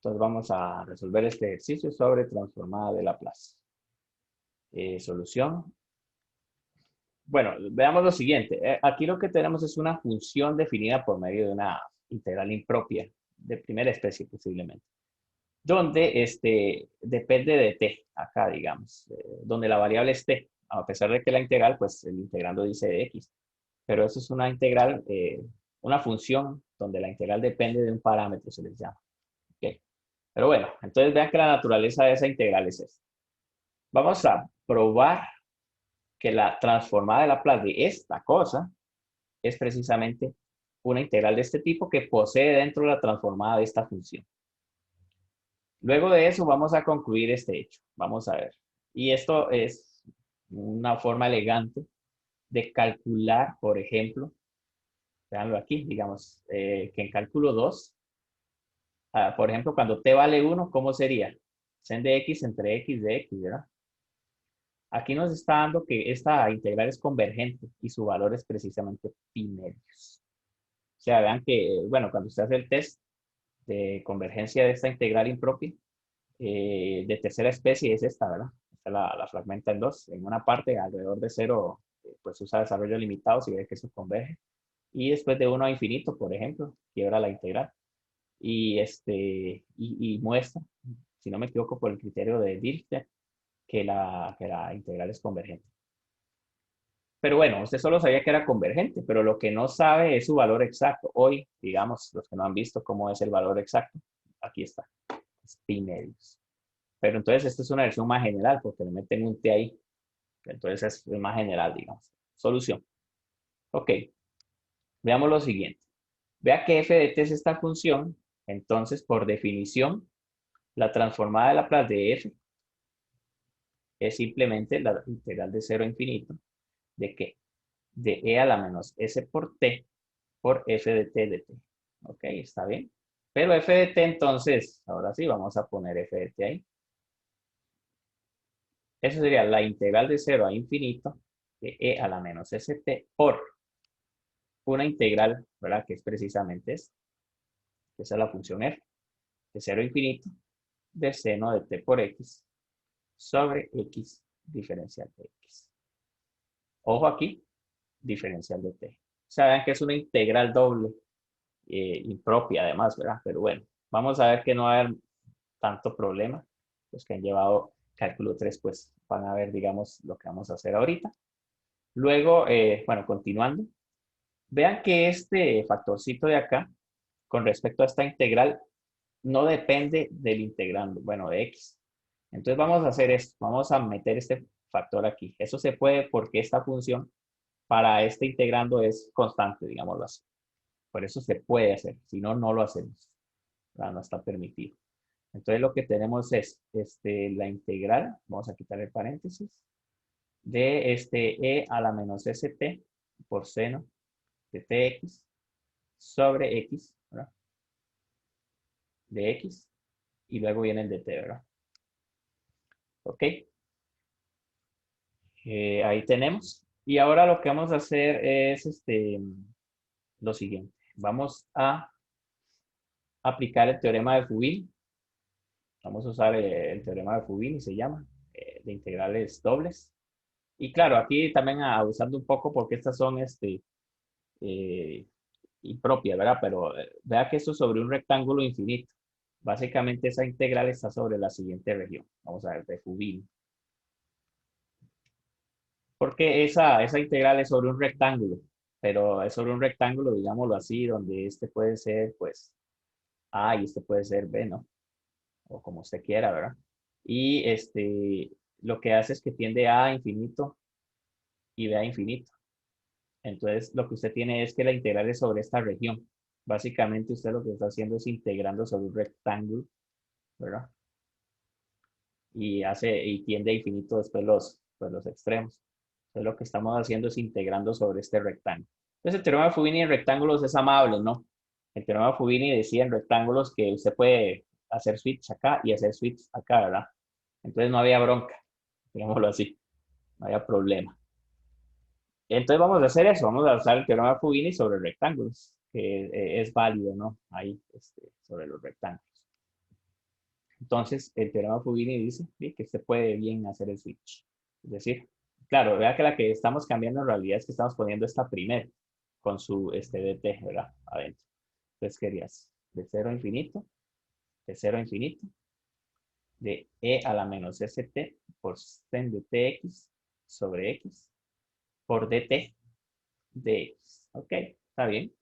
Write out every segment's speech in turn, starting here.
Entonces vamos a resolver este ejercicio sobre transformada de Laplace. Solución. Bueno, veamos lo siguiente. Aquí lo que tenemos es una función definida por medio de una integral impropia de primera especie posiblemente, donde depende de t, acá digamos, donde la variable es t, a pesar de que la integral, pues el integrando dice de x, pero eso es una integral, una función donde la integral depende de un parámetro, se les llama. ¿Okay? Pero bueno, entonces vean que la naturaleza de esa integral es esta. Vamos a probar que la transformada de Laplace de esta cosa es precisamente una integral de este tipo que posee dentro de la transformada de esta función. Luego de eso vamos a concluir este hecho. Vamos a ver. Y esto es una forma elegante de calcular, por ejemplo, veanlo aquí, digamos, que en cálculo 2, por ejemplo, cuando t vale 1, ¿cómo sería? Sen de x entre x de x, ¿verdad? Aquí nos está dando que esta integral es convergente y su valor es precisamente pi medios. O sea, vean que, bueno, cuando usted hace el test de convergencia de esta integral impropia, de tercera especie es esta, ¿verdad? Esta la fragmenta en dos. En una parte, alrededor de 0, pues usa desarrollo limitado si ve que eso converge. Y después de 1 a infinito, por ejemplo, quiebra la integral. Y muestra, si no me equivoco, por el criterio de Dirichlet, que la integral es convergente. Pero bueno, usted solo sabía que era convergente, pero lo que no sabe es su valor exacto. Hoy, digamos, los que no han visto cómo es el valor exacto, aquí está, es pi medios. Pero entonces esta es una versión más general, porque le meten un t ahí. Entonces es más general, digamos. Solución. Ok, veamos lo siguiente. Vea que f de t es esta función, entonces por definición, la transformada de Laplace de f es simplemente la integral de 0 a infinito. ¿De qué? De e a la menos s por t por f de t de t. Ok, está bien. Pero f de t entonces, ahora sí, vamos a poner f de t ahí. Eso sería la integral de 0 a infinito de e a la menos st por una integral, ¿verdad? Que es precisamente esta. Esa es la función f de 0 a infinito de seno de t por x sobre x diferencial de x. Ojo aquí, diferencial de t. O sea, vean que es una integral doble, impropia además, ¿verdad? Pero bueno, vamos a ver que no va a haber tanto problema. Los que han llevado cálculo 3, pues van a ver, digamos, lo que vamos a hacer ahorita. Luego, bueno, continuando, vean que este factorcito de acá, con respecto a esta integral, no depende del integrando, bueno, de x. Entonces vamos a hacer esto, vamos a meter este factor aquí. Eso se puede porque esta función para este integrando es constante, digámoslo así. Por eso se puede hacer, si no, no lo hacemos. No está permitido. Entonces lo que tenemos es la integral, vamos a quitar el paréntesis, de e a la menos st por seno de tx sobre x, ¿verdad? De x, y luego viene el de t, ¿verdad? Ok, ahí tenemos. Y ahora lo que vamos a hacer es lo siguiente. Vamos a aplicar el teorema de Fubini. Vamos a usar el teorema de Fubini, se llama, de integrales dobles. Y claro, aquí también abusando un poco porque estas son eh, impropias, ¿verdad? Pero vea que esto es sobre un rectángulo infinito. Básicamente esa integral está sobre la siguiente región. Vamos a ver, de Fubini. Porque esa integral es sobre un rectángulo, pero es sobre un rectángulo, digámoslo así, donde este puede ser, pues, A y este puede ser B, ¿no? O como usted quiera, ¿verdad? Y lo que hace es que tiende a infinito y B a infinito. Entonces, lo que usted tiene es que la integral es sobre esta región. Básicamente, usted lo que está haciendo es integrando sobre un rectángulo, ¿verdad? Y tiende a infinito después los extremos. Entonces, lo que estamos haciendo es integrando sobre este rectángulo. Entonces, el teorema de Fubini en rectángulos es amable, ¿no? El teorema de Fubini decía en rectángulos que usted puede hacer switch acá y hacer switch acá, ¿verdad? Entonces, no había bronca, digámoslo así. No había problema. Entonces vamos a hacer eso, vamos a usar el teorema de Fubini sobre rectángulos, que es válido, ¿no? Ahí, sobre los rectángulos. Entonces, el teorema de Fubini dice ¿sí? Que se puede bien hacer el switch. Es decir, claro, vea que la que estamos cambiando en realidad es que estamos poniendo esta primera con su dt, ¿verdad? Adentro. Entonces, querías de 0 a infinito, de 0 a infinito, de e a la menos st por sen de tx sobre x por dt de x. ¿Ok? Está bien.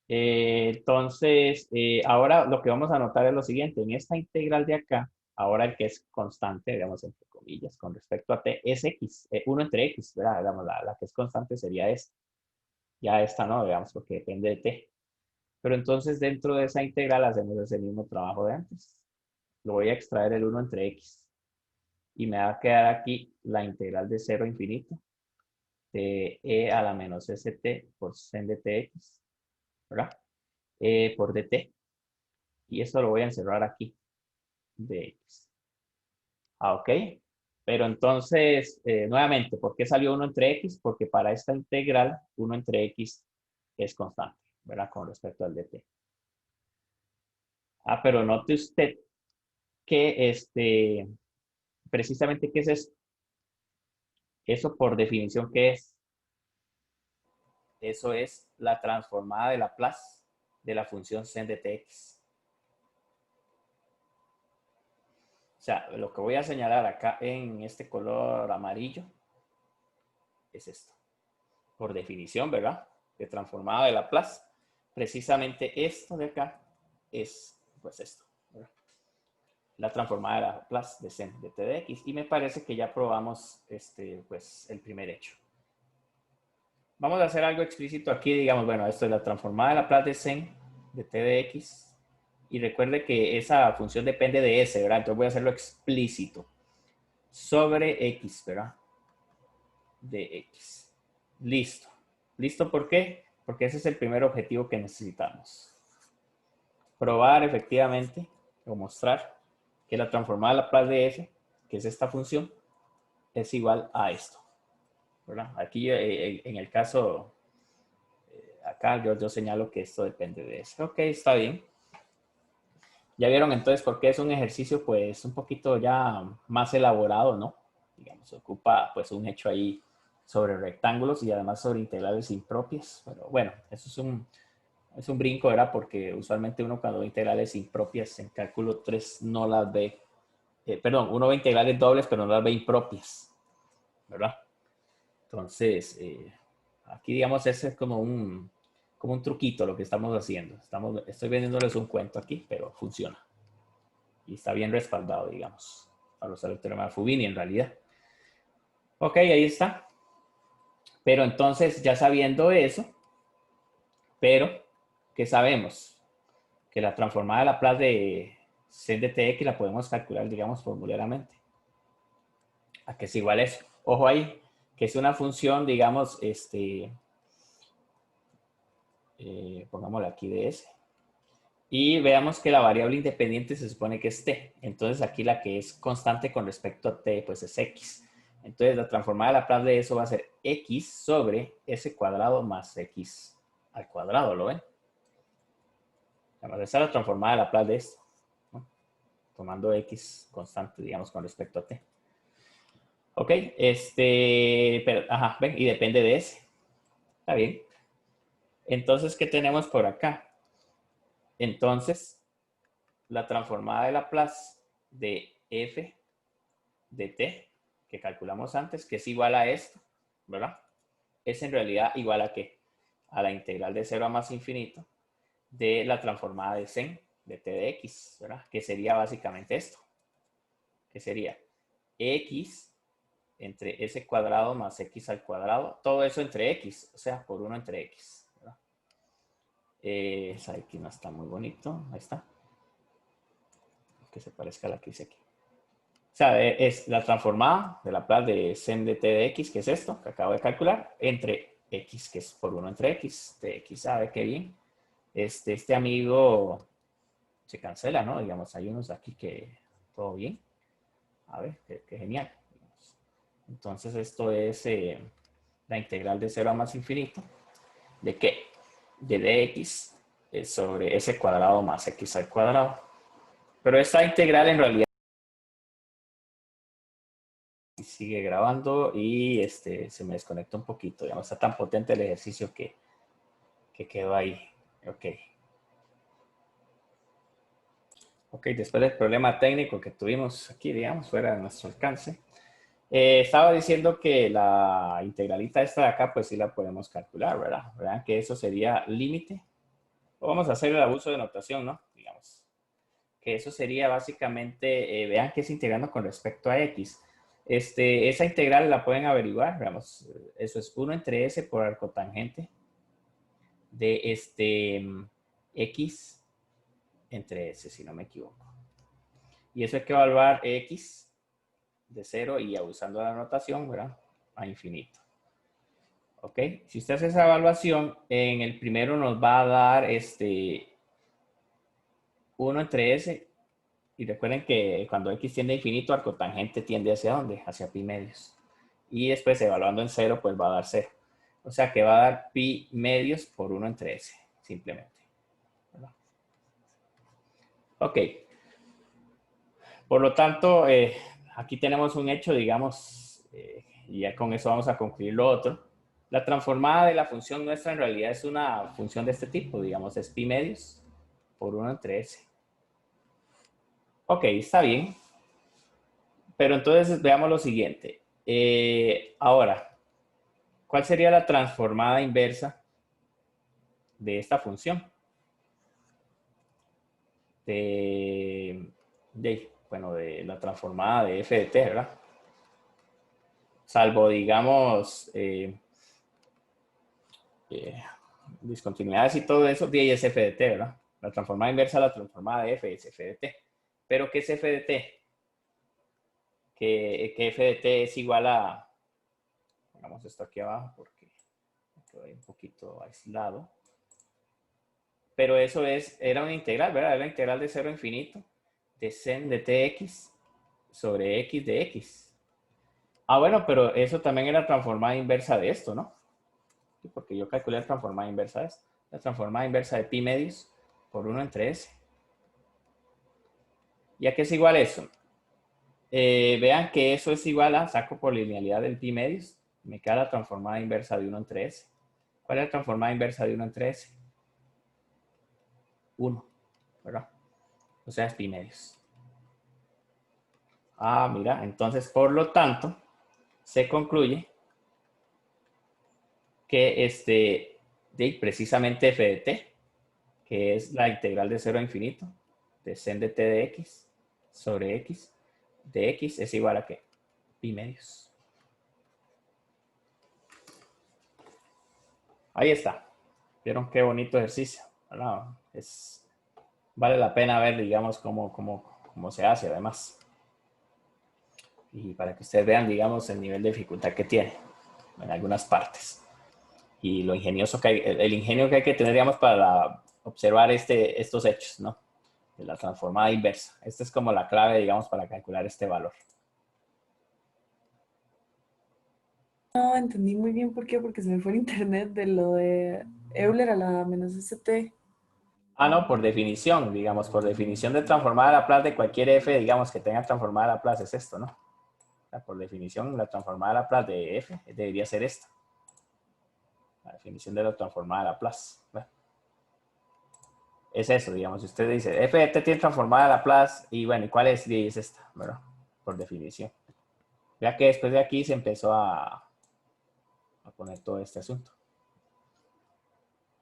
Entonces, ahora lo que vamos a notar es lo siguiente. En esta integral de acá, ahora el que es constante, digamos, entre comillas, con respecto a t, es x, 1 entre x, ¿verdad? Digamos, la que es constante sería esta. Ya esta no, digamos, porque depende de t. Pero entonces, dentro de esa integral hacemos ese mismo trabajo de antes. Lo voy a extraer el 1 entre x. Y me va a quedar aquí la integral de 0 a infinito de e a la menos st por sen de tx, ¿verdad? Por dt. Y esto lo voy a encerrar aquí, de x. Ok. Pero entonces, nuevamente, ¿por qué salió 1 entre x? Porque para esta integral, 1 entre x es constante, ¿verdad? Con respecto al dt. Pero note usted que precisamente, ¿qué es eso? Eso por definición, ¿qué es? Eso es la transformada de Laplace de la función sen de tx. O sea, lo que voy a señalar acá en este color amarillo es esto. Por definición, ¿verdad? De transformada de Laplace. Precisamente esto de acá es, pues esto, ¿verdad? La transformada de Laplace de sen de t de x. Y me parece que ya probamos pues, el primer hecho. Vamos a hacer algo explícito aquí, digamos, bueno, esto es la transformada de Laplace de sen de t de x. Y recuerde que esa función depende de s, ¿verdad? Entonces voy a hacerlo explícito. Sobre x, ¿verdad? De x. Listo. ¿Listo por qué? Porque ese es el primer objetivo que necesitamos. Probar efectivamente o mostrar que la transformada de Laplace de f, que es esta función, es igual a esto, ¿verdad? Aquí en el caso, acá yo señalo que esto depende de eso. Ok, está bien. Ya vieron entonces por qué es un ejercicio pues un poquito ya más elaborado, ¿no? Digamos, se ocupa pues un hecho ahí sobre rectángulos y además sobre integrales impropias. Pero bueno, eso es un brinco, ¿verdad? Porque usualmente uno cuando ve integrales impropias en cálculo 3 no las ve, perdón, uno ve integrales dobles pero no las ve impropias, ¿verdad? Entonces, aquí digamos ese es como un truquito lo que estamos haciendo. Estoy vendiéndoles un cuento aquí, pero funciona. Y está bien respaldado, digamos, para usar el teorema de Fubini en realidad. Ok, ahí está. Pero entonces, ya sabiendo eso, pero, ¿qué sabemos? Que la transformada de Laplace de sen de tx la podemos calcular, digamos, formuleramente. ¿A qué es igual eso? Ojo ahí, que es una función, digamos, pongámosla aquí de s. Y veamos que la variable independiente se supone que es t. Entonces aquí la que es constante con respecto a t, pues es x. Entonces la transformada de Laplace de eso va a ser x sobre s cuadrado más x al cuadrado, ¿lo ven? Vamos a hacer la transformada de Laplace de esto, ¿no? Tomando x constante, digamos, con respecto a t. Ok, pero, ajá, ven, y depende de s. Está bien. Entonces, ¿qué tenemos por acá? Entonces, la transformada de Laplace de f de t, que calculamos antes, que es igual a esto, ¿verdad? Es en realidad igual a ¿qué? A la integral de 0 a más infinito de la transformada de sen de t de x, ¿verdad? Que sería básicamente esto. Que sería x entre s cuadrado más x al cuadrado. Todo eso entre x, o sea, por 1 entre x, ¿verdad? Esa aquí no está muy bonito. Ahí está. Que se parezca a la que hice aquí. O sea, es la transformada de Laplace de sen de t de x, que es esto que acabo de calcular, entre x, que es por 1 entre x, de x, ¿sabe qué bien? Este amigo se cancela, ¿no? Digamos, hay unos aquí que todo bien. A ver, qué genial. Entonces, esto es la integral de 0 a más infinito. ¿De qué? De dx sobre s cuadrado más x al cuadrado. Pero esta integral en realidad sigue grabando y se me desconecta un poquito. Ya no está tan potente el ejercicio que quedó ahí. Ok. Ok, después del problema técnico que tuvimos aquí, digamos, fuera de nuestro alcance, estaba diciendo que la integralita esta de acá, pues sí la podemos calcular, ¿verdad? ¿Verdad? Que eso sería límite. O vamos a hacer el abuso de notación, ¿no? Digamos. Que eso sería básicamente, vean que es integrando con respecto a x. Esa integral la pueden averiguar, veamos, eso es 1 entre s por arcotangente de x entre s, si no me equivoco. Y eso hay que evaluar x de 0 y usando la notación, ¿verdad? A infinito. ¿Ok? Si usted hace esa evaluación, en el primero nos va a dar 1 entre s. Y recuerden que cuando x tiende a infinito, arcotangente tiende hacia dónde? Hacia pi medios. Y después, evaluando en 0, pues va a dar 0. O sea que va a dar pi medios por 1 entre s, simplemente. ¿Verdad? Ok. Por lo tanto, aquí tenemos un hecho, digamos, y ya con eso vamos a concluir lo otro. La transformada de la función nuestra en realidad es una función de este tipo, digamos, es pi medios por 1 entre s. Ok, está bien. Pero entonces veamos lo siguiente. Ahora, ¿cuál sería la transformada inversa de esta función? Bueno, de la transformada de f de t, ¿verdad? Salvo, digamos, discontinuidades y todo eso, de ahí es f de t, ¿verdad? La transformada inversa de la transformada de f es f de t. ¿Pero qué es f de t? Que f de t es igual a, pongamos esto aquí abajo porque me quedo ahí un poquito aislado. Pero eso era una integral, ¿verdad? Era la integral de 0 a infinito de sen de tx sobre x de x. Ah, bueno, pero eso también era transformada inversa de esto, ¿no? Porque yo calculé la transformada inversa de esto. La transformada inversa de pi medios por 1 entre s. ¿Y a qué es igual eso? Vean que eso es igual a, saco por linealidad del pi medios, me queda la transformada inversa de 1 entre s. ¿Cuál es la transformada inversa de 1 entre s? 1, ¿verdad? O sea, es pi medios. Ah, mira, entonces, por lo tanto, se concluye que precisamente f de t, que es la integral de 0 a infinito, de sen de t de x sobre x, de x es igual a ¿qué? Pi medios. Ahí está. ¿Vieron qué bonito ejercicio? ¿Verdad? Vale la pena ver, digamos, cómo se hace, además. Y para que ustedes vean, digamos, el nivel de dificultad que tiene en algunas partes. Y lo ingenioso que hay, el ingenio que hay que tener, digamos, para observar estos hechos, ¿no? De la transformada inversa. Esta es como la clave, digamos, para calcular este valor. No entendí muy bien por qué, porque se me fue el internet de lo de Euler a la menos ST. Ah, no, por definición, digamos, por definición de transformada Laplace de cualquier f, digamos, que tenga transformada Laplace es esto, ¿no? O sea, por definición, la transformada Laplace de f debería ser esta. La definición de la transformada Laplace. Bueno, es eso, digamos. Si usted dice, f de t tiene transformada Laplace, y bueno, ¿y cuál es? Y es esta, ¿verdad? Por definición. Ya que después de aquí se empezó a poner todo este asunto.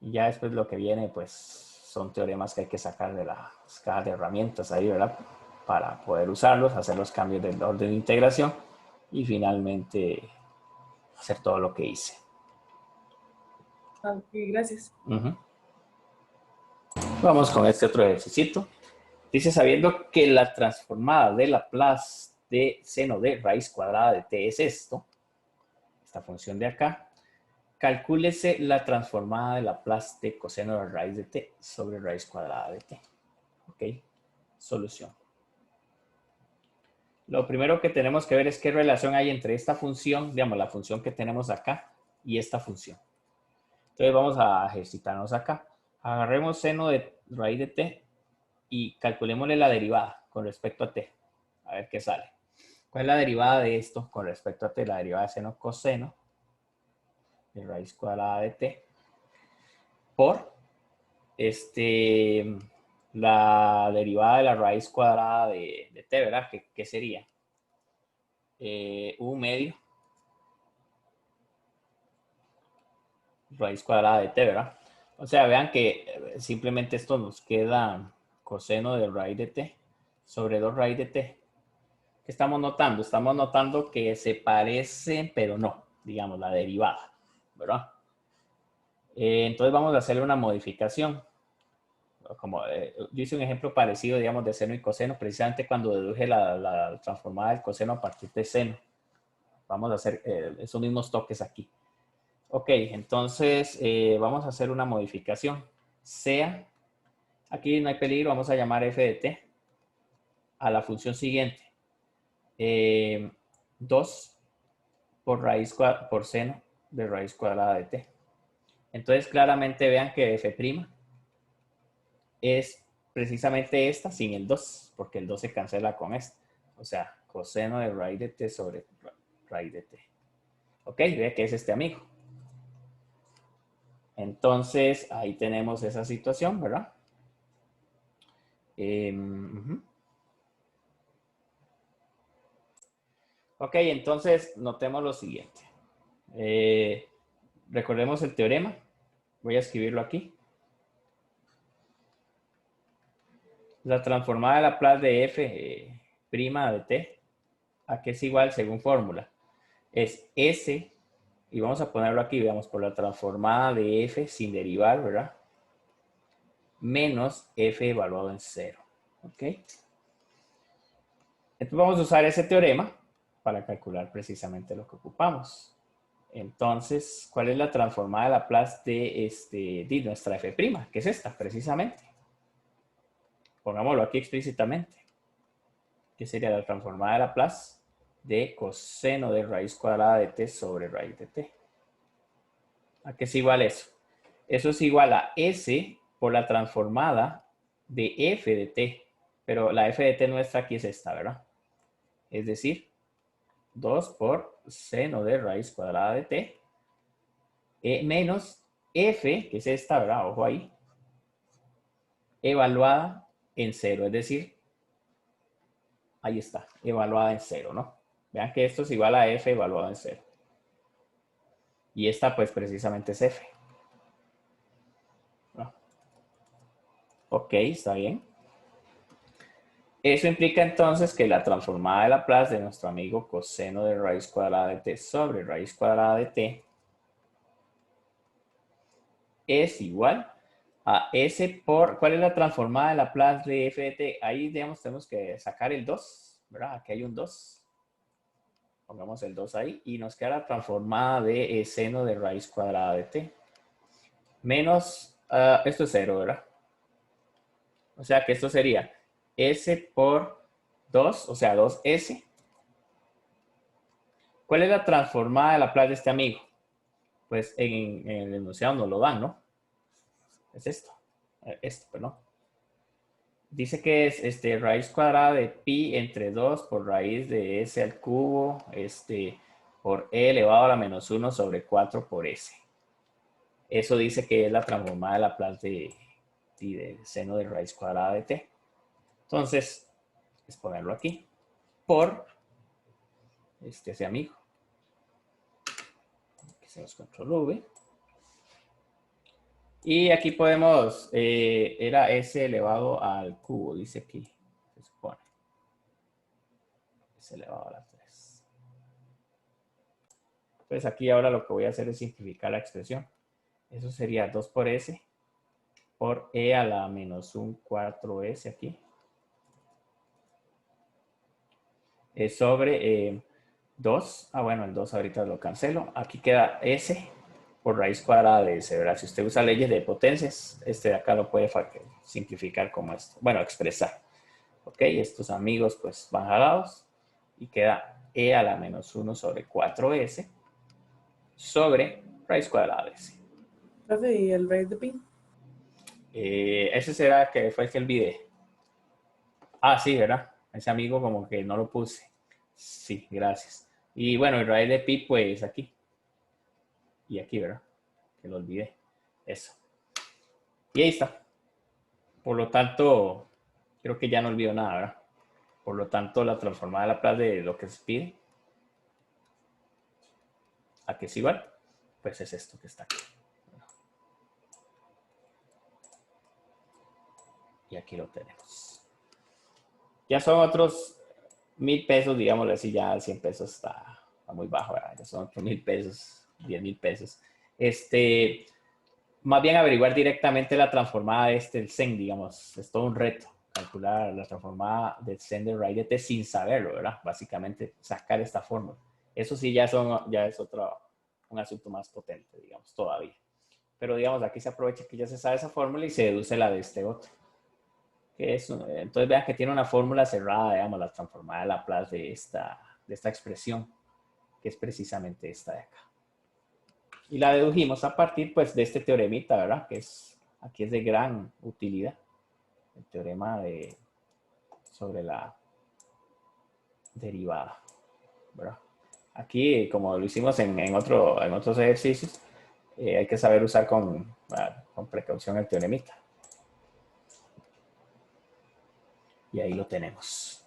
Y ya después lo que viene, pues, son teoremas que hay que sacar de las cajas de herramientas ahí, ¿verdad? Para poder usarlos, hacer los cambios del orden de integración y finalmente hacer todo lo que hice. Ah, ok, gracias. Vamos con este otro ejercicio. Dice, sabiendo que la transformada de Laplace de seno de raíz cuadrada de t es esto, esta función de acá, calcúlese la transformada de Laplace de coseno de raíz de t sobre raíz cuadrada de t. Ok, solución. Lo primero que tenemos que ver es qué relación hay entre esta función, digamos, la función que tenemos acá y esta función. Entonces vamos a ejercitarnos acá. Agarremos seno de raíz de t y calculémosle la derivada con respecto a t. A ver qué sale. ¿Cuál es la derivada de esto con respecto a t? La derivada de seno coseno de raíz cuadrada de t por la derivada de la raíz cuadrada de t, ¿verdad? ¿Qué sería? U medio raíz cuadrada de t, ¿verdad? O sea, vean que simplemente esto nos queda coseno de raíz de t sobre 2 raíz de t. ¿Qué estamos notando? Estamos notando que se parecen, pero no, digamos, la derivada, ¿verdad? Entonces vamos a hacerle una modificación. Como yo hice un ejemplo parecido, digamos, de seno y coseno, precisamente cuando deduje la transformada del coseno a partir de seno. Vamos a hacer esos mismos toques aquí. Ok, entonces vamos a hacer una modificación. Sea, aquí no hay peligro, vamos a llamar f de t a la función siguiente. 2 por seno de raíz cuadrada de t. Entonces claramente vean que f' es precisamente esta sin el 2, porque el 2 se cancela con esta. O sea, coseno de raíz de t sobre raíz de t. Ok, ve que es este amigo. Entonces, ahí tenemos esa situación, ¿verdad? Ok, entonces notemos lo siguiente. Recordemos el teorema. Voy a escribirlo aquí. La transformada de Laplace de f' de t, ¿a qué es igual según fórmula? Es s, y vamos a ponerlo aquí, veamos, por la transformada de f sin derivar, ¿verdad? Menos f evaluado en 0. ¿Ok? Entonces vamos a usar ese teorema para calcular precisamente lo que ocupamos. Entonces, ¿cuál es la transformada de Laplace de nuestra f'? Que es esta, precisamente. Pongámoslo aquí explícitamente. ¿Qué sería la transformada de Laplace de coseno de raíz cuadrada de t sobre raíz de t? ¿A qué es igual eso? Eso es igual a s por la transformada de f de t. Pero la f de t nuestra aquí es esta, ¿verdad? Es decir, 2 por seno de raíz cuadrada de t menos f, que es esta, ¿verdad? Ojo ahí, evaluada en 0. Es decir, ahí está, evaluada en 0, ¿no? Vean que esto es igual a f evaluado en 0. Y esta, pues, precisamente es f. ¿No? Ok, está bien. Eso implica entonces que la transformada de Laplace de nuestro amigo coseno de raíz cuadrada de t sobre raíz cuadrada de t es igual a s por, ¿cuál es la transformada de Laplace de f de t? Ahí, digamos, tenemos que sacar el 2, ¿verdad? Aquí hay un 2. Pongamos el 2 ahí y nos queda la transformada de seno de raíz cuadrada de t. Menos, esto es 0, ¿verdad? O sea que esto sería s por 2, o sea, 2s. ¿Cuál es la transformada de Laplace de este amigo? Pues en el enunciado nos lo dan, ¿no? Es esto. Esto, perdón. Dice que es raíz cuadrada de pi entre 2 por raíz de s al cubo por e elevado a la menos 1 sobre 4 por s. Eso dice que es la transformada de Laplace de seno de raíz cuadrada de t. Entonces, es ponerlo aquí por ese amigo. Que se nos control V. Y aquí podemos, era s elevado al cubo, dice aquí, se supone. S elevado a la 3. Entonces aquí ahora lo que voy a hacer es simplificar la expresión. Eso sería 2 por s por e a la menos un 4s aquí. Es sobre 2. Bueno, el 2 ahorita lo cancelo. Aquí queda s por raíz cuadrada de s, ¿verdad? Si usted usa leyes de potencias, de acá lo puede simplificar como esto. Bueno, expresar. Ok, estos amigos pues van jalados y queda e a la menos 1 sobre 4s sobre raíz cuadrada de s. Profe, ¿y el raíz de pi? Ese será que fue el que olvidé. Ah, sí, ¿verdad? Ese amigo como que no lo puse. Sí, gracias. Y bueno, el raíz de pi, pues aquí. Y aquí, ¿verdad? Que lo olvidé. Eso. Y ahí está. Por lo tanto, creo que ya no olvido nada, ¿verdad? Por lo tanto, la transformada de Laplace de lo que se pide, a que es igual, pues es esto que está aquí. Y aquí lo tenemos. Ya son otros 1,000 pesos, digámoslo así, ya 100 pesos está muy bajo, ¿verdad? Ya son otros 1,000 pesos, 10,000 pesos. Más bien averiguar directamente la transformada de el Zen, digamos, es todo un reto calcular la transformada del Zen de Raidete sin saberlo, ¿verdad? Básicamente sacar esta fórmula. Eso sí ya es un asunto más potente, digamos, todavía. Pero digamos, aquí se aprovecha que ya se sabe esa fórmula y se deduce la de este otro. Entonces vean que tiene una fórmula cerrada, digamos, la transformada de Laplace de esta expresión, que es precisamente esta de acá. Y la dedujimos a partir, pues, de este teoremita, ¿verdad? Aquí es de gran utilidad. El teorema sobre la derivada, ¿verdad? Aquí, como lo hicimos en otros ejercicios, hay que saber usar con precaución el teoremita. Y ahí lo tenemos.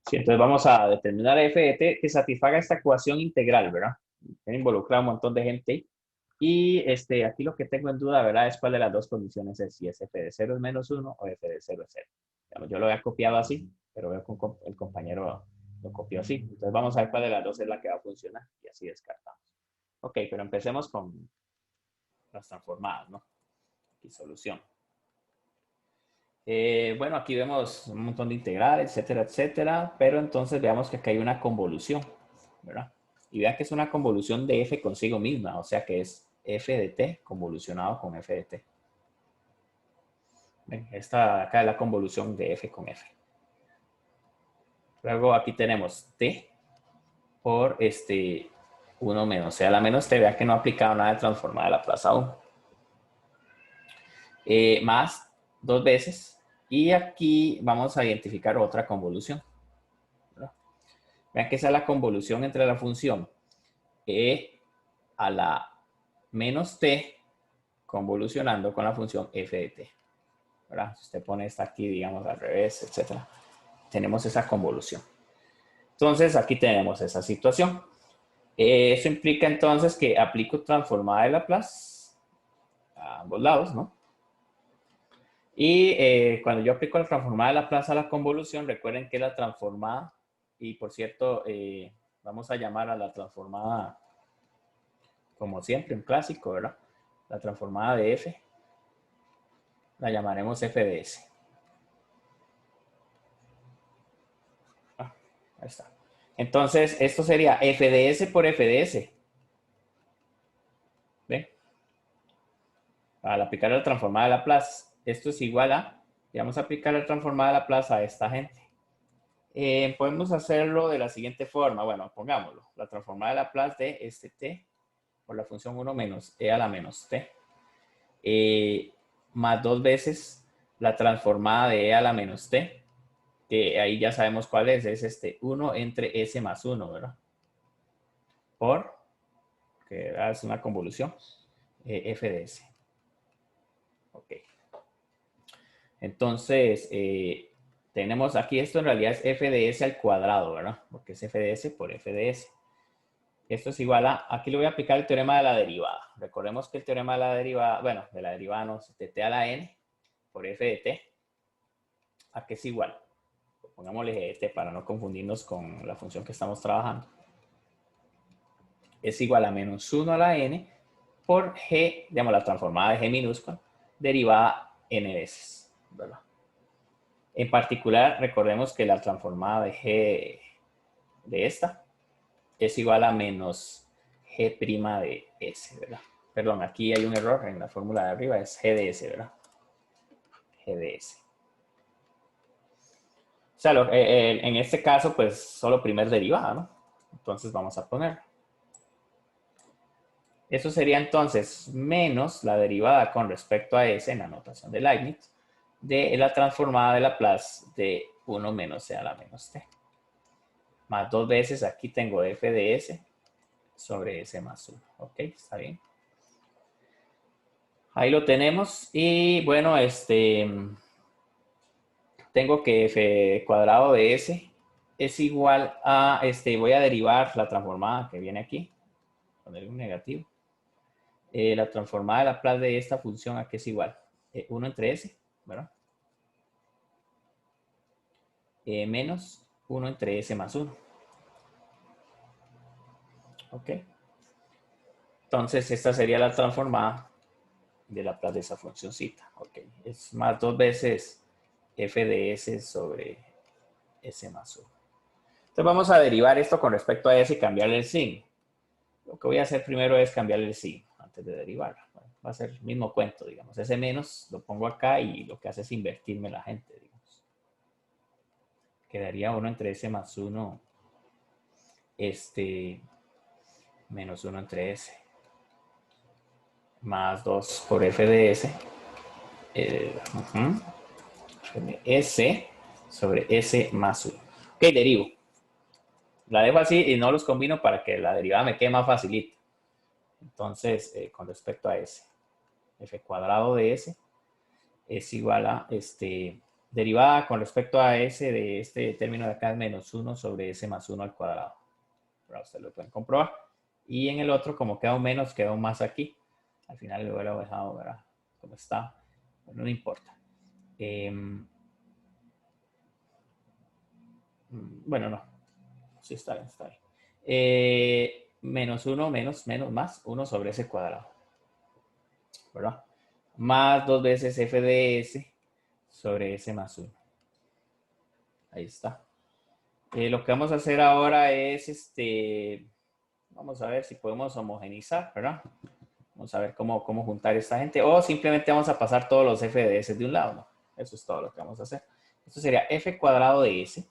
Sí, entonces vamos a determinar f de t que satisfaga esta ecuación integral, ¿verdad? Tiene involucrado un montón de gente. Y aquí lo que tengo en duda, ¿verdad? Es cuál de las dos condiciones es, si es f de 0 es menos 1 o f de 0 es 0. Digamos, yo lo había copiado así, pero veo que el compañero lo copió así. Entonces vamos a ver cuál de las dos es la que va a funcionar y así descartamos. Ok, pero empecemos con las transformadas, ¿no? Aquí solución. Bueno, aquí vemos un montón de integrales, etcétera, etcétera, pero entonces veamos que aquí hay una convolución, ¿verdad? Y vean que es una convolución de f consigo misma, o sea que es f de t convolucionado con f de t. ¿Ven? Esta acá es la convolución de f con f. Luego aquí tenemos t por 1 menos c a la menos t. Vean que no ha aplicado nada de transformada de Laplace aún. Más 2 veces. Y aquí vamos a identificar otra convolución. ¿Verdad? Vean que esa es la convolución entre la función e a la menos t convolucionando con la función f de t. ¿Verdad? Si usted pone esta aquí, digamos, al revés, etcétera, tenemos esa convolución. Entonces, aquí tenemos esa situación. Eso implica entonces que aplico transformada de Laplace a ambos lados, ¿no? Y cuando yo aplico la transformada de Laplace a la convolución, recuerden que la transformada, y por cierto, vamos a llamar a la transformada, como siempre, un clásico, ¿verdad? La transformada de f, la llamaremos f de s. Ah, ahí está. Entonces, esto sería f de s por f de s. ¿Ven? Al aplicar la transformada de Laplace, esto es igual a, y vamos a aplicar la transformada de Laplace a esta gente. Podemos hacerlo de la siguiente forma. Bueno, pongámoslo. La transformada de Laplace de este t por la función 1 menos e a la menos t. Más 2 veces la transformada de e a la menos t, que ahí ya sabemos cuál es 1 entre s más 1, ¿verdad? Por, que es una convolución, f de s. Ok. Entonces, tenemos aquí, esto en realidad es f de s al cuadrado, ¿verdad? Porque es f de s por f de s. Esto es igual a, aquí le voy a aplicar el teorema de la derivada. Recordemos que el teorema de la derivada, bueno, de la derivada no, de t a la n por f de t, ¿a qué es igual? Pongámosle g de t para no confundirnos con la función que estamos trabajando. Es igual a menos 1 a la n por g, digamos, la transformada de g minúscula, derivada n veces, ¿verdad? En particular, recordemos que la transformada de g de esta es igual a menos g' de s, ¿verdad? Perdón, aquí hay un error en la fórmula de arriba, es g de s, ¿verdad? G de s. O sea, en este caso, pues, solo primer derivada, ¿no? Entonces vamos a poner. Eso sería entonces menos la derivada con respecto a s en la notación de Leibniz, de la transformada de Laplace de 1 menos c a la menos t. Más 2 veces aquí tengo f de s sobre s más 1. Ok, está bien. Ahí lo tenemos. Y bueno, tengo que f cuadrado de s es igual a, voy a derivar la transformada que viene aquí, ponerle un negativo. La transformada de Laplace de esta función aquí es igual. 1 entre s, ¿verdad? Menos 1 entre s más 1. Ok. Entonces, esta sería la transformada de Laplace de esa funcióncita. Ok. Es más 2 veces f de s sobre s más 1. Entonces, vamos a derivar esto con respecto a s y cambiarle el signo. Lo que voy a hacer primero es cambiarle el signo antes de derivarlo. Bueno, va a ser el mismo cuento, digamos. Ese menos lo pongo acá y lo que hace es invertirme la gente, digamos. Quedaría 1 entre s más 1, menos 1 entre s, más 2 por f de s, s sobre s más 1. Ok, derivo. La dejo así y no los combino para que la derivada me quede más facilita. Entonces, con respecto a s, f cuadrado de s es igual a, derivada con respecto a s de este término de acá es menos 1 sobre s más 1 al cuadrado. Pero ustedes lo pueden comprobar. Y en el otro, como queda un menos, queda un más aquí. Al final lo hubiera dejado, ¿verdad? Como está. Bueno, no importa. Bueno, no. Sí, está bien, está bien. Menos 1, menos, más 1 sobre s cuadrado. ¿Verdad? Más 2 veces f de s sobre s más 1. Ahí está. Lo que vamos a hacer ahora es, vamos a ver si podemos homogenizar, ¿verdad? Vamos a ver cómo juntar esta gente. O simplemente vamos a pasar todos los f de s de un lado, ¿no? Eso es todo lo que vamos a hacer. Esto sería f cuadrado de s.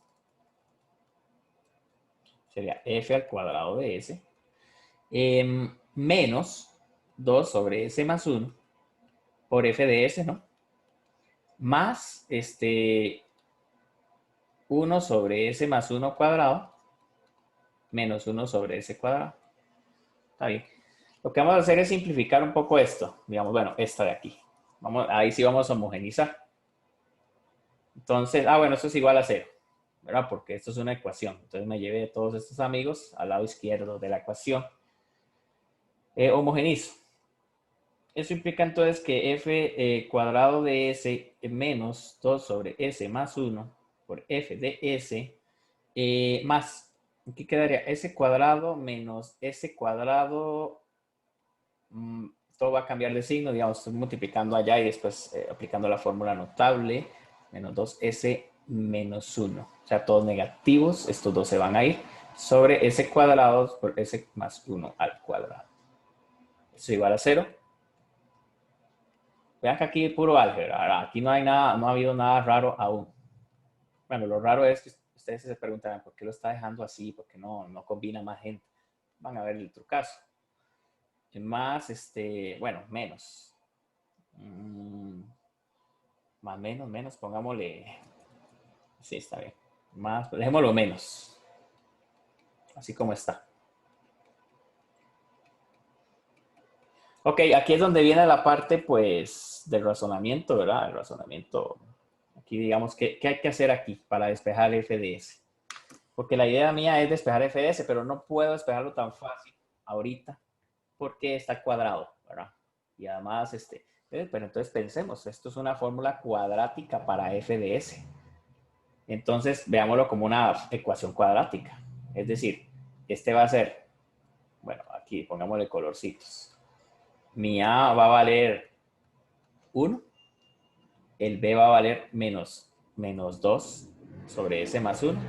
Sería f al cuadrado de s. Menos 2 sobre s más 1 por f de s, ¿no? Más 1 sobre s más 1 cuadrado menos 1 sobre s cuadrado. Está bien. Lo que vamos a hacer es simplificar un poco esto. Digamos, bueno, esta de aquí. Ahí sí vamos a homogenizar. Entonces, bueno, esto es igual a 0, ¿verdad? Porque esto es una ecuación. Entonces me llevé todos estos amigos al lado izquierdo de la ecuación. Homogenizo. Eso implica entonces que f cuadrado de s menos 2 sobre s más 1 por f de s más, aquí quedaría s cuadrado menos s cuadrado, todo va a cambiar de signo, digamos, estoy multiplicando allá y después aplicando la fórmula notable, menos 2s menos 1, o sea, todos negativos, estos dos se van a ir, sobre s cuadrado por s más 1 al cuadrado. Eso es igual a 0. Vean que aquí es puro álgebra, aquí no hay nada, no ha habido nada raro aún. Bueno, lo raro es que ustedes se preguntarán por qué lo está dejando así, por qué no combina más gente. Van a ver el trucazo. Más, bueno, menos. Más menos, pongámosle. Sí, está bien. Más, dejémoslo menos. Así como está. Ok, aquí es donde viene la parte, pues, del razonamiento, ¿verdad? El razonamiento. Aquí, digamos, ¿qué hay que hacer aquí para despejar el FDS? Porque la idea mía es despejar FDS, pero no puedo despejarlo tan fácil ahorita porque está cuadrado, ¿verdad? Y además, pero entonces pensemos, esto es una fórmula cuadrática para FDS. Entonces, veámoslo como una ecuación cuadrática. Es decir, este va a ser, bueno, aquí pongámosle colorcitos. Mi A va a valer 1, el B va a valer menos 2 sobre S más 1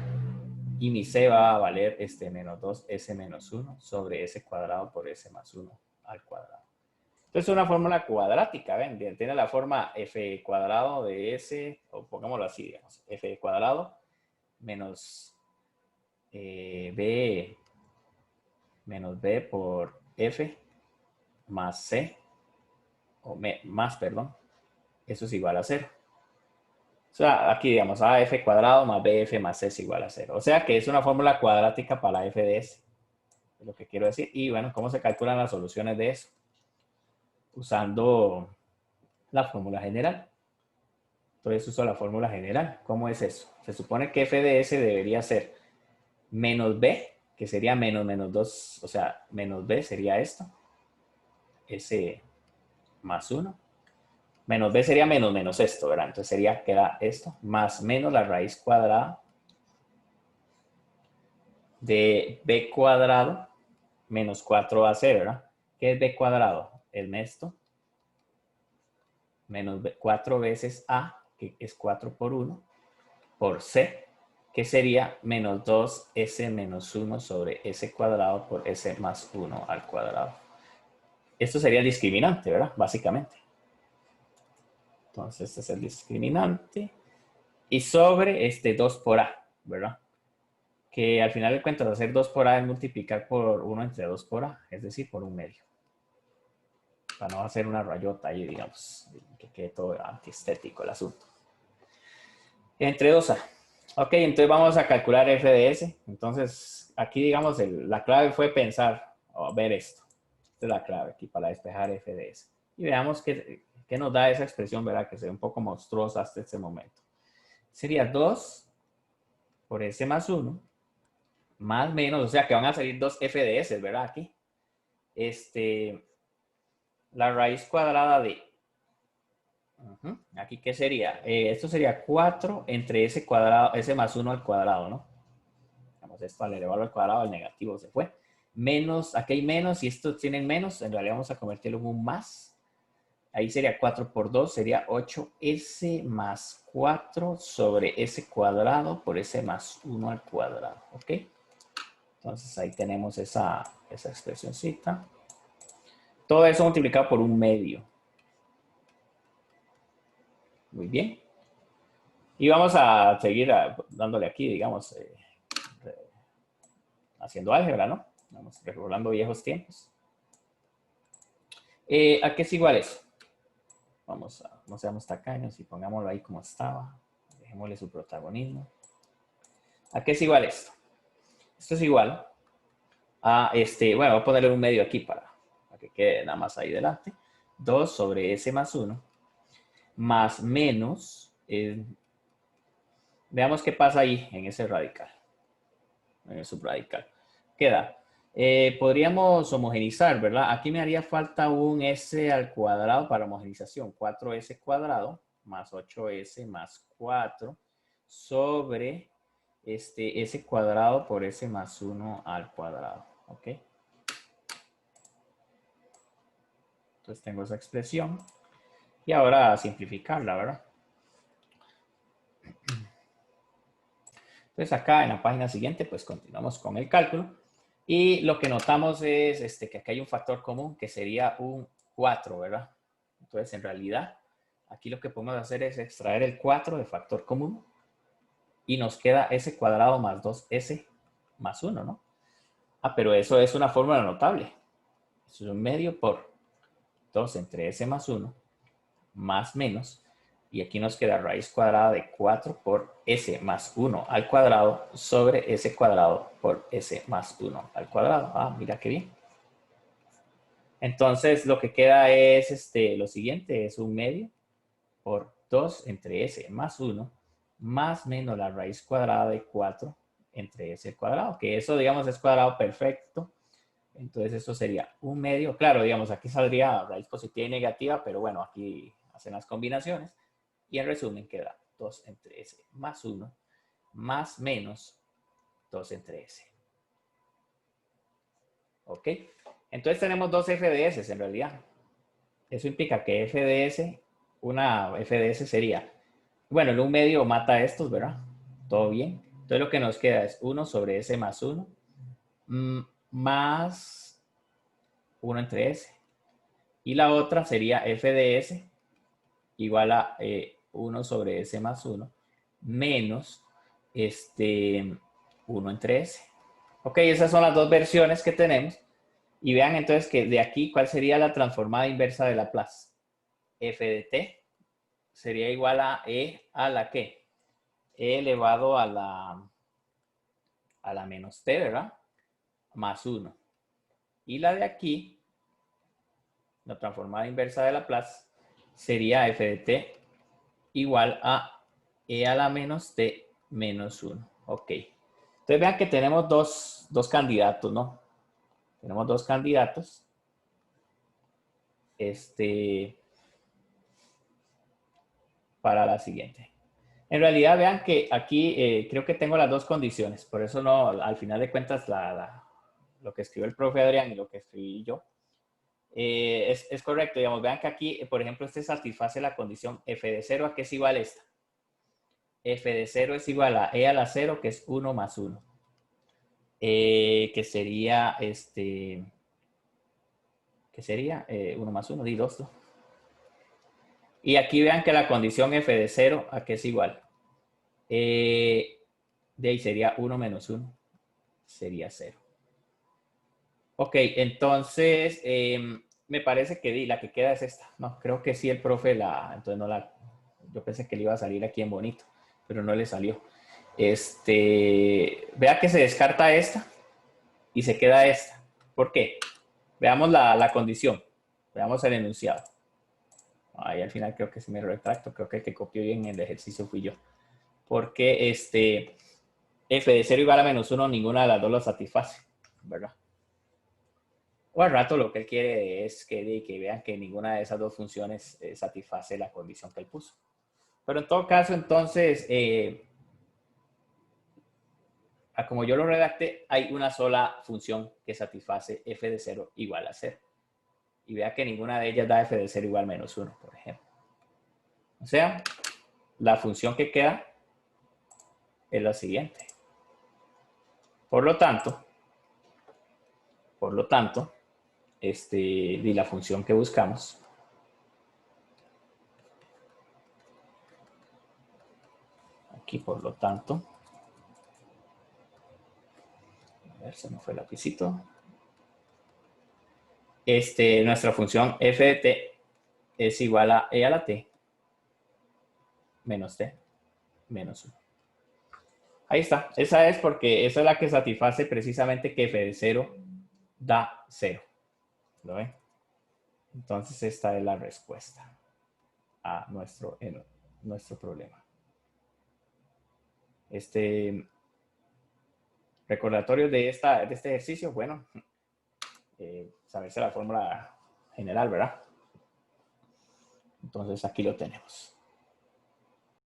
y mi C va a valer menos 2S menos 1 sobre S cuadrado por S más 1 al cuadrado. Entonces es una fórmula cuadrática, ¿ven? Tiene la forma f cuadrado de S, o pongámoslo así, digamos, f cuadrado menos b menos b por f más c, más, perdón, eso es igual a 0. sea, aquí digamos AF cuadrado más BF más C es igual a 0. O sea que es una fórmula cuadrática para f de S. Es lo que quiero decir. Y bueno, ¿cómo se calculan las soluciones de eso? Usando la fórmula general. Entonces uso la fórmula general. ¿Cómo es eso? Se supone que f de S debería ser menos B, que sería menos menos 2, o sea, menos B sería esto. S más 1. Menos B sería menos menos esto, ¿verdad? Entonces sería que era esto, más menos la raíz cuadrada de B cuadrado menos 4AC, ¿verdad? ¿Qué es B cuadrado? Es esto, menos 4 veces A, que es 4 por 1, por C, que sería menos 2S menos 1 sobre S cuadrado por S más 1 al cuadrado. Esto sería el discriminante, ¿verdad? Básicamente. Entonces, este es el discriminante. Y sobre este 2 por A, ¿verdad? Que al final de cuentas hacer 2 por A es multiplicar por 1 entre 2 por A, es decir, por un medio. Para no hacer una rayota ahí, digamos, que quede todo antiestético el asunto. Entre 2A. Ok, entonces vamos a calcular f de s. Entonces, aquí, digamos, la clave fue pensar, o ver esto. Esta es la clave aquí para despejar f de s. Y veamos qué nos da esa expresión, ¿verdad? Que se ve un poco monstruosa hasta este momento. Sería 2 por s más 1, más menos, o sea que van a salir 2 f de s, ¿verdad? Aquí. La raíz cuadrada de... Aquí, ¿qué sería? Esto sería 4 entre s cuadrado, s más 1 al cuadrado, ¿no? Vamos, esto al elevarlo al cuadrado, el negativo se fue. Menos, aquí hay menos y estos tienen menos, en realidad vamos a convertirlo en un más. Ahí sería 4 por 2, sería 8s más 4 sobre s cuadrado por s más 1 al cuadrado, ¿ok? Entonces ahí tenemos esa expresioncita. Todo eso multiplicado por un medio. Muy bien. Y vamos a seguir dándole aquí, digamos, haciendo álgebra, ¿no? Vamos recordando viejos tiempos. ¿A qué es igual eso? Vamos a, no seamos tacaños y pongámoslo ahí como estaba. Dejémosle su protagonismo. ¿A qué es igual esto? Esto es igual a bueno, voy a ponerle un medio aquí para que quede nada más ahí delante. 2 sobre s más 1 más menos, veamos qué pasa ahí en ese radical, en el subradical. Queda, podríamos homogenizar, ¿verdad? Aquí me haría falta un s al cuadrado para homogenización. 4s cuadrado más 8s más 4 sobre s cuadrado por s más 1 al cuadrado. ¿Ok? Entonces tengo esa expresión. Y ahora a simplificarla, ¿verdad? Entonces acá en la página siguiente, pues continuamos con el cálculo. Y lo que notamos es que aquí hay un factor común que sería un 4, ¿verdad? Entonces, en realidad, aquí lo que podemos hacer es extraer el 4 de factor común y nos queda s cuadrado más 2s más 1, ¿no? Ah, pero eso es una fórmula notable. Eso es un medio por 2 entre s más 1 más menos. Y aquí nos queda raíz cuadrada de 4 por s más 1 al cuadrado sobre s cuadrado por s más 1 al cuadrado. Ah, mira qué bien. Entonces, lo que queda es lo siguiente, es un medio por 2 entre s más 1 más menos la raíz cuadrada de 4 entre s cuadrado, que eso, digamos, es cuadrado perfecto. Entonces, esto sería un medio. Claro, digamos, aquí saldría raíz positiva y negativa, pero bueno, aquí hacen las combinaciones. Y en resumen queda 2 entre s más 1 más menos 2 entre s. ¿Ok? Entonces tenemos dos f de s en realidad. Eso implica que f de s, una f de s sería, bueno, el un medio mata a estos, ¿verdad? Todo bien. Entonces lo que nos queda es 1 sobre s más 1 más 1 entre s. Y la otra sería f de s igual a 1 sobre s más 1 menos 1 entre s. Ok, esas son las dos versiones que tenemos. Y vean entonces que de aquí, ¿cuál sería la transformada inversa de Laplace? F de t sería igual a E a la ¿qué? E elevado a la menos T, ¿verdad? Más 1. Y la de aquí, la transformada inversa de Laplace, sería f de t igual a e a la menos t menos 1. Ok. Entonces vean que tenemos dos candidatos, ¿no? Tenemos dos candidatos. Para la siguiente. En realidad vean que aquí creo que tengo las dos condiciones. Por eso no, al final de cuentas, lo que escribió el profe Adrián y lo que escribí yo es correcto. Digamos, vean que aquí, por ejemplo, este satisface la condición f de 0 a que es igual a esta. F de 0 es igual a e a la 0, que es 1 más 1. Que sería, ¿qué sería? 1 más 1, di 2. ¿No? Y aquí vean que la condición f de 0 a que es igual. De ahí sería 1 menos 1. Sería 0. Ok, entonces me parece que la que queda es esta. No, creo que sí el profe entonces no la, yo pensé que le iba a salir aquí en bonito, pero no le salió. Vea que se descarta esta y se queda esta. ¿Por qué? Veamos la condición. Veamos el enunciado. Ahí al final creo que se me retracto. Creo que el que copió bien el ejercicio fui yo. Porque f de 0 igual a menos 1, ninguna de las dos lo satisface, ¿verdad? O al rato lo que él quiere es que vean que ninguna de esas dos funciones satisface la condición que él puso. Pero en todo caso, entonces, como yo lo redacté, hay una sola función que satisface f de 0 igual a 0. Y vea que ninguna de ellas da f de 0 igual a menos 1, por ejemplo. O sea, la función que queda es la siguiente. Por lo tanto, y la función que buscamos aquí, por lo tanto, a ver, se me fue el lapicito. Nuestra función f de t es igual a e a la t menos t menos 1. Ahí está. Esa es porque esa es la que satisface precisamente que f de 0 da 0. ¿Lo ven? Entonces esta es la respuesta a nuestro problema. Recordatorio de este ejercicio, bueno, saberse la fórmula general, ¿verdad? Entonces aquí lo tenemos.